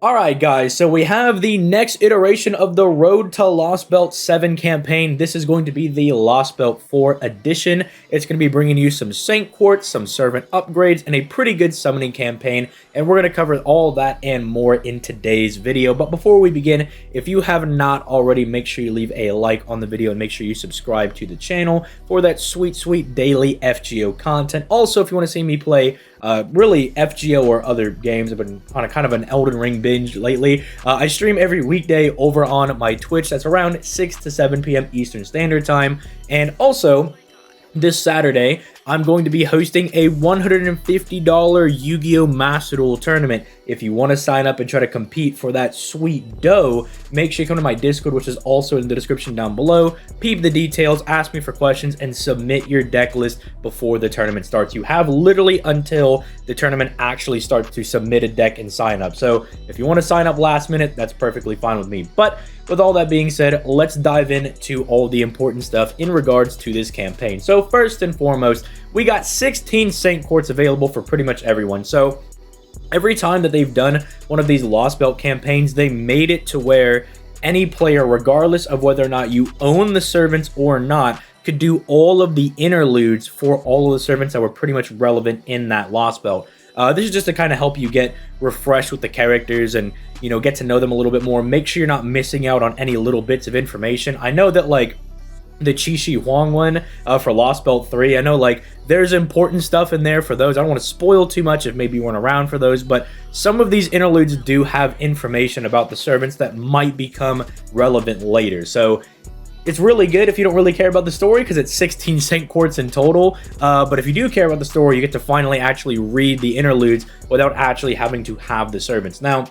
Alright guys, so we have the next iteration of the Road to Lost Belt 7 campaign. This is going to be the Lost Belt 4 edition. It's going to be bringing you some Saint Quartz, some servant upgrades, and a pretty good summoning campaign. And we're going to cover all that and more in today's video. But before we begin, if you have not already, make sure you leave a like on the video and make sure you subscribe to the channel for that sweet daily FGO content. Also, if you want to see me play really FGO or other games, I've been on a kind of an Elden Ring binge lately. I stream every weekday over on my Twitch. That's around 6 to 7 p.m. Eastern Standard Time. And also, this Saturday, I'm going to be hosting a $150 Yu-Gi-Oh! Master Duel tournament. If you want to sign up and try to compete for that sweet dough, make sure you come to my Discord, which is also in the description down below. Peep the details, ask me for questions, and submit your deck list before the tournament starts. You have literally until the tournament actually starts to submit a deck and sign up. So if you want to sign up last minute, that's perfectly fine with me. But with all that being said, let's dive into all the important stuff in regards to this campaign. So first and foremost, we got 16 Saint Quartz available for pretty much everyone. So every time that they've done one of these Lost Belt campaigns, they made it to where any player, regardless of whether or not you own the servants or not, could do all of the interludes for all of the servants that were pretty much relevant in that Lost Belt. This is just to kind of help you get refreshed with the characters and, you know, get to know them a little bit more. Make sure you're not missing out on any little bits of information. I know that, like, the Chi Huang one for Lost Belt 3, I know, like, there's important stuff in there for those. I don't want to spoil too much if maybe you weren't around for those, but some of these interludes do have information about the servants that might become relevant later. So it's really good if you don't really care about the story, because it's 16 Saint Quartz in total. But if you do care about the story, you get to finally actually read the interludes without actually having to have the servants. Now,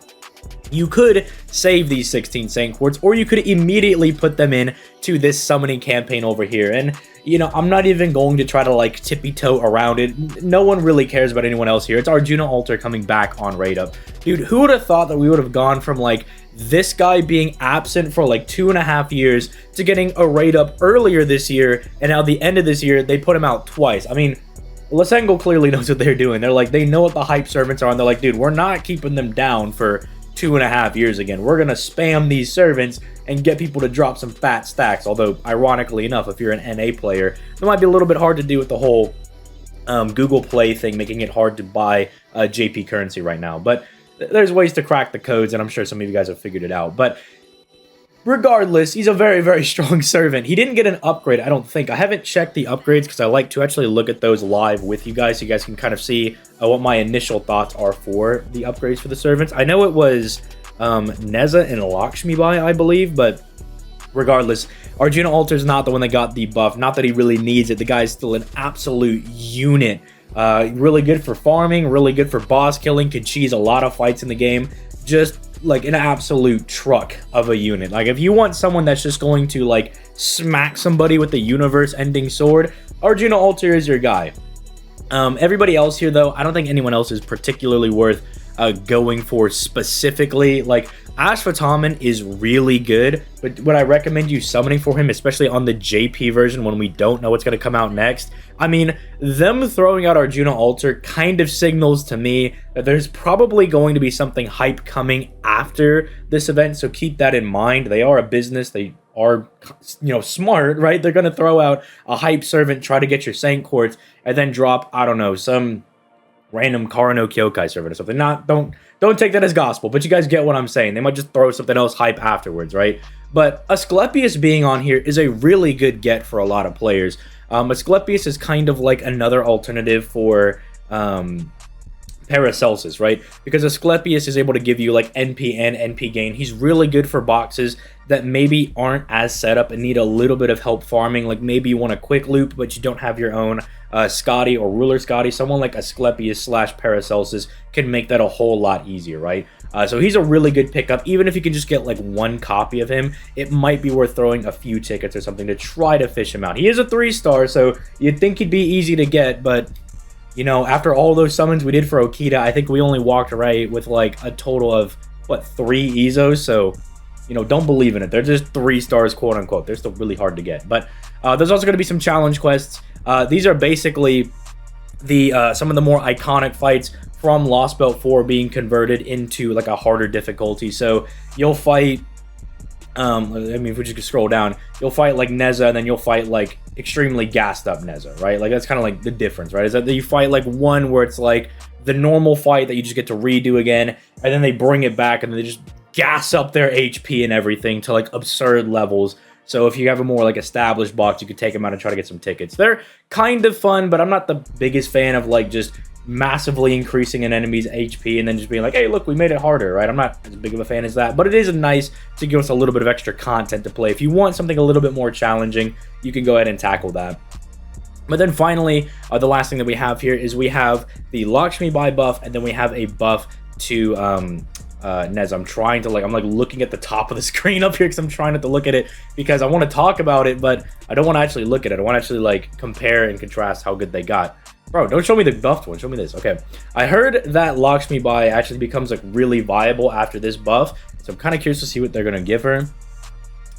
you could save these 16 Saint Quartz, or you could immediately put them in to this summoning campaign over here. And, you know, I'm not even going to try to, like, tippy-toe around it. No one really cares about anyone else here. It's Arjuna Alter coming back on Raid Up. Dude, who would have thought that we would have gone from, like, this guy being absent for, like, 2.5 years to getting a Raid Up earlier this year, and now the end of this year, they put him out twice. I mean, Lasengo clearly knows what they're doing. They're like, they know what the hype servants are, and they're like, dude, we're not keeping them down for 2.5 years again. We're gonna spam these servants and get people to drop some fat stacks. Although, ironically enough, if you're an NA player, it might be a little bit hard to do with the whole Google Play thing, making it hard to buy JP currency right now. But there's ways to crack the codes, and I'm sure some of you guys have figured it out. But regardless, he's a very strong servant. He didn't get an upgrade, I don't think. I haven't checked the upgrades because I like to actually look at those live with you guys so you guys can kind of see what my initial thoughts are for the upgrades for the servants. I know it was Neza and Lakshmi Buff, I believe, but regardless, Arjuna Alter's not the one that got the buff. Not that he really needs it. The guy's still an absolute unit. Really good for farming, really good for boss killing, could cheese a lot of fights in the game. Just like an absolute truck of a unit. Like, if you want someone that's just going to, like, smack somebody with the universe-ending sword, Arjuna Alter is your guy. Everybody else here, though, I don't think anyone else is particularly worth going for specifically. Like, Ashwataman is really good, but would I recommend you summoning for him, especially on the JP version when we don't know what's going to come out next? I mean, them throwing out Arjuna Alter kind of signals to me that there's probably going to be something hype coming after this event, so keep that in mind. They are a business, they are, you know, smart, right? They're going to throw out a hype servant, try to get your Saint Quartz, and then drop, I don't know, some random Karano Kyokai servant or something. Don't take that as gospel, but you guys get what I'm saying. They might just throw something else hype afterwards, right? But Asclepius being on here is a really good get for a lot of players. Asclepius is kind of like another alternative for Paracelsus, right? Because Asclepius is able to give you, like, NP and NP gain. He's really good for boxes that maybe aren't as set up and need a little bit of help farming. Like, maybe you want a quick loop, but you don't have your own Scotty or Ruler Scotty. Someone like Asclepius / Paracelsus can make that a whole lot easier, right? So he's a really good pickup. Even if you can just get, like, one copy of him, it might be worth throwing a few tickets or something to try to fish him out. He is a 3-star, so you'd think he'd be easy to get, but, you know, after all those summons we did for Okita, I think we only walked away with, like, a total of, what, 3 Izos? So, you know, don't believe in it. They're just 3 stars, quote unquote. They're still really hard to get. But there's also going to be some challenge quests. These are basically the some of the more iconic fights from Lost Belt 4 being converted into like a harder difficulty. So you'll fight, I mean, if we just scroll down, you'll fight like Neza, and then you'll fight like extremely gassed up Neza, right? Like that's kind of like the difference, right? Is that you fight like one where it's like the normal fight that you just get to redo again, and then they bring it back and they just gas up their HP and everything to like absurd levels. So if you have a more like established box, you could take them out and try to get some tickets. They're kind of fun, but I'm not the biggest fan of like just massively increasing an enemy's HP and then just being like, hey, look, we made it harder, right? I'm not as big of a fan as that, but it is nice to give us a little bit of extra content to play. If you want something a little bit more challenging, you can go ahead and tackle that. But then finally, the last thing that we have here is we have the Lakshmi buff, and then we have a buff to Nez. I'm looking at the top of the screen up here because I'm trying not to look at it because I want to talk about it, but I don't want to actually look at it. I want to actually like compare and contrast how good they got. Bro, don't show me the buffed one. Show me this. Okay. I heard that Lakshmi actually becomes like really viable after this buff. So I'm kind of curious to see what they're going to give her.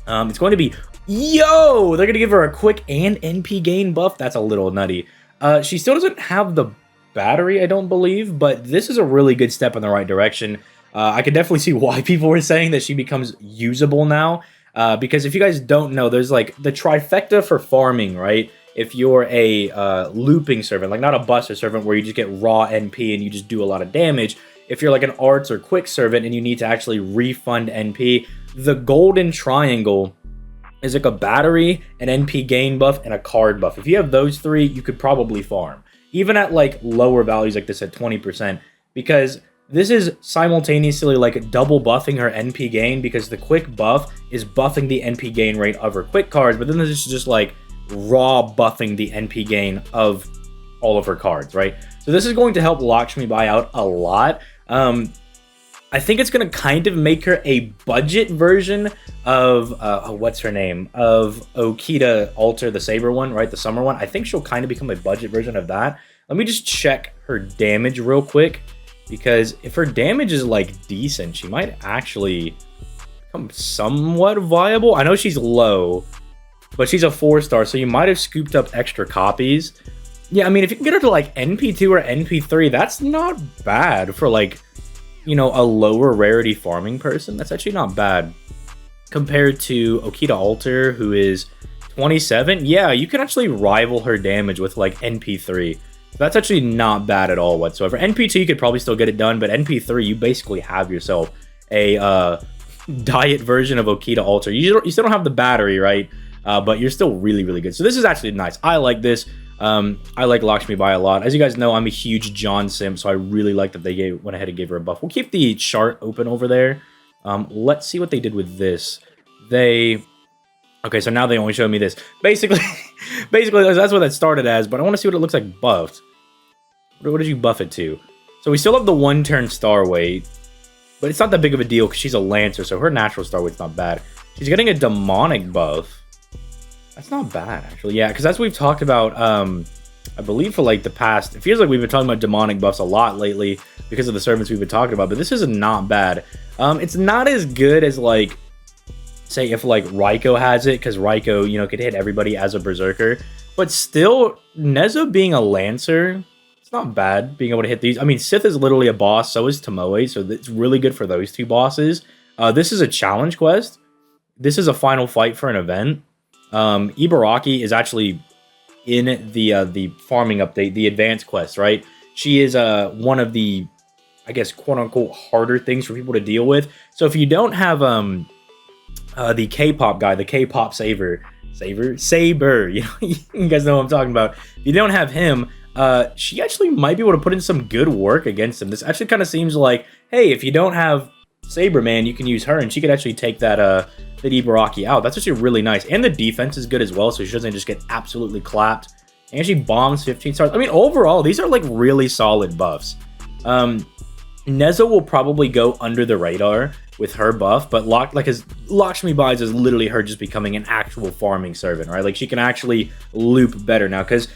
It's going to be, they're going to give her a quick and NP gain buff. That's a little nutty. She still doesn't have the battery, I don't believe, but this is a really good step in the right direction. I can definitely see why people were saying that she becomes usable now. Because if you guys don't know, there's like the trifecta for farming, right? If you're a looping servant, like not a buster servant where you just get raw NP and you just do a lot of damage. If you're like an arts or quick servant and you need to actually refund NP, the golden triangle is like a battery, an NP gain buff, and a card buff. If you have those three, you could probably farm. Even at like lower values like this at 20%, because this is simultaneously like double buffing her NP gain because the quick buff is buffing the NP gain rate of her quick cards, but then this is just like raw buffing the NP gain of all of her cards, right? So this is going to help Lakshmi out a lot. I think it's going to kind of make her a budget version of, what's her name? Of Yugioh Alter, the Saber one, right? The summer one. I think she'll kind of become a budget version of that. Let me just check her damage real quick, because if her damage is like decent, she might actually become somewhat viable. I know she's low, but she's a 4-star, so you might have scooped up extra copies. Yeah, I mean, if you can get her to like NP2 or NP3, that's not bad for like, you know, a lower rarity farming person. That's actually not bad compared to Yugioh Alter, who is 27. Yeah, you can actually rival her damage with like NP3. So that's actually not bad at all whatsoever. NP2, you could probably still get it done, but NP3, you basically have yourself a diet version of Yugioh Alter. You still don't have the battery, right? But you're still really, really good. So this is actually nice. I like this. I like Lakshmi a lot. As you guys know, I'm a huge John simp, so I really like that they went ahead and gave her a buff. We'll keep the chart open over there. Let's see what they did with this. Okay, so now they only showed me this. Basically, that's what that started as, but I want to see what it looks like buffed. What did you buff it to? So we still have the 1-turn star weight, but it's not that big of a deal because she's a Lancer, so her natural star weight's not bad. She's getting a demonic buff. That's not bad, actually. Yeah, because as we've talked about, I believe for like the past, it feels like we've been talking about demonic buffs a lot lately because of the servants we've been talking about, but this is not bad. It's not as good as like, say if like Raiko has it, because Raiko, you know, could hit everybody as a berserker, but still, Nezo being a Lancer, it's not bad being able to hit these. I mean, Sith is literally a boss, so is Tomoe, so it's really good for those two bosses. This is a challenge quest. This is a final fight for an event. Ibaraki is actually in the farming update, the advanced quest, right? She is one of the, I guess, quote-unquote harder things for people to deal with. So if you don't have the K-pop guy, the K-pop saber, you know, you guys know what I'm talking about. If you don't have him, she actually might be able to put in some good work against him. This actually kind of seems like, hey, if you don't have Saber Man, you can use her, and she could actually take that Ibaraki out. That's actually really nice. And the defense is good as well, so she doesn't just get absolutely clapped. And she bombs 15 stars. I mean, overall, these are like really solid buffs. Nezo will probably go under the radar with her buff, but Lakshmi buys is literally her just becoming an actual farming servant, right? Like she can actually loop better now, because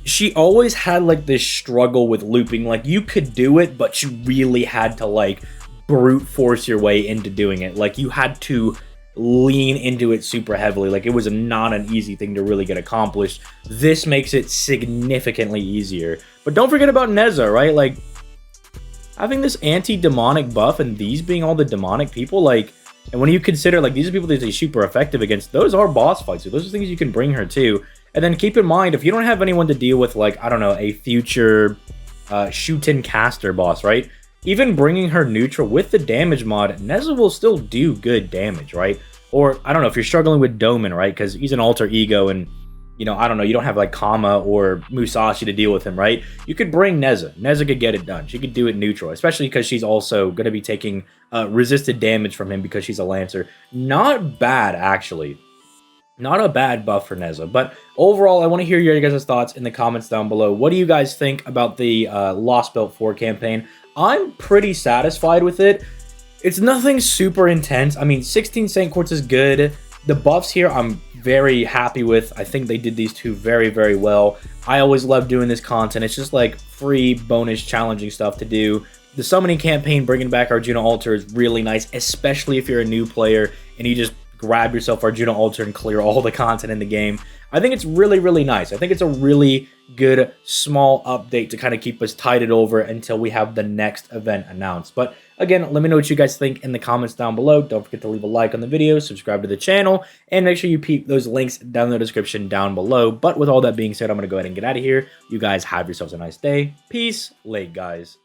she always had like this struggle with looping. Like you could do it, but you really had to like brute force your way into doing it. Like you had to lean into it super heavily. Like it was not an easy thing to really get accomplished. This makes it significantly easier. But don't forget about Neza, right? Like having this anti-demonic buff and these being all the demonic people, like, and when you consider, like, these are people that are super effective against, those are boss fights. So those are things you can bring her to. And then keep in mind, if you don't have anyone to deal with, like, I don't know, a future Shuten caster boss, right? Even bringing her neutral with the damage mod, Nez will still do good damage, right? Or, I don't know, if you're struggling with Doman, right? Because he's an alter ego and, you know, I don't know, you don't have like Kama or Musashi to deal with him, right? You could bring Neza. Neza could get it done. She could do it neutral, especially because she's also going to be taking resisted damage from him because she's a Lancer. Not bad, actually. Not a bad buff for Neza. But overall, I want to hear your guys' thoughts in the comments down below. What do you guys think about the Lost Belt 4 campaign? I'm pretty satisfied with it. It's nothing super intense. I mean, 16 Saint Quartz is good. The buffs here, I'm very happy with. I think they did these two very, very well. I always love doing this content. It's just like free, bonus, challenging stuff to do. The summoning campaign, bringing back Arjuna Alter, is really nice, especially if you're a new player and you just grab yourself Arjuna Alter and clear all the content in the game. I think it's really, really nice. I think it's a really good small update to kind of keep us tided over until we have the next event announced. But again, let me know what you guys think in the comments down below. Don't forget to leave a like on the video, subscribe to the channel, and make sure you peep those links down in the description down below. But with all that being said, I'm going to go ahead and get out of here. You guys have yourselves a nice day. Peace. Late, guys.